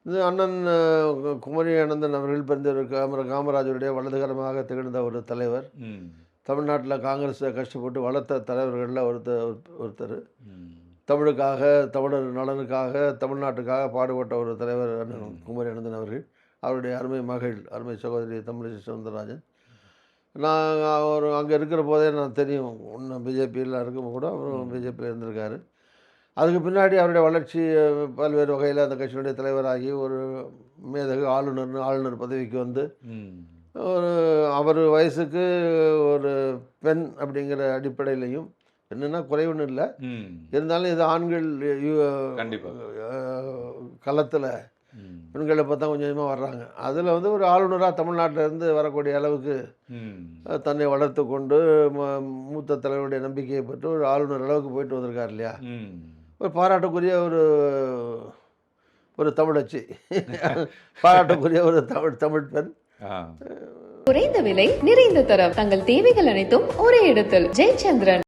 இது அண்ணன் குமரி அனந்தன் அவர்கள் பிறந்த காமராஜருடைய வலதுகரமாக திகழ்ந்த ஒரு தலைவர். ம். தமிழ்நாட்டில் காங்கிரஸை கஷ்டப்பட்டு வளர்த்த தலைவர்களில் ஒருத்தர். ம். தமிழுக்காக, தமிழர் நலனுக்காக, தமிழ்நாட்டுக்காக பாடுபட்ட ஒரு தலைவர் அண்ணன் குமரி அனந்தன் அவர்கள். அவருடைய அருமை மகள், அருமை சகோதரி தமிழிசை சவுந்தரராஜன். நான் அவர் அங்கே இருக்கிற போதே நான் தெரியும். இன்னும் பிஜேபியில் இருக்கும் கூட அவரும் பிஜேபியில் இருந்திருக்காரு. அதுக்கு பின்னாடி அவருடைய வளர்ச்சி பல்வேறு வகையில் அந்த கட்சியினுடைய தலைவராகி ஒரு மேதகு ஆளுநர் பதவிக்கு வந்து ம். ஒரு அவர் வயசுக்கு ஒரு பெண் அப்படிங்கிற அடிப்படையிலையும் என்னென்னா குறைவுன்னு இல்லை, ம். இருந்தாலும் இது ஆண்கள் கண்டிப்பா. களத்தில் ம். பெண்களை பார்த்தா கொஞ்சம் கொஞ்சமாக வர்றாங்க. அதில் வந்து ஒரு ஆளுநராக தமிழ்நாட்டிலேருந்து வரக்கூடிய அளவுக்கு ம். தன்னை வளர்த்து கொண்டு மூத்த தலைவருடைய நம்பிக்கையை பெற்று ஒரு ஆளுநர் அளவுக்கு போயிட்டு வந்திருக்கார் இல்லையா. ம். ஒரு பாராட்டுக்குரிய ஒரு தமிழச்சி, பாராட்டுக்குரிய ஒரு தமிழ் பெண். ஆ. குறைந்த விலை, நிறைந்த தரம், தங்கள் தேவைகள் அனைத்தும் ஒரே இடத்தில். ஜெயச்சந்திரன்.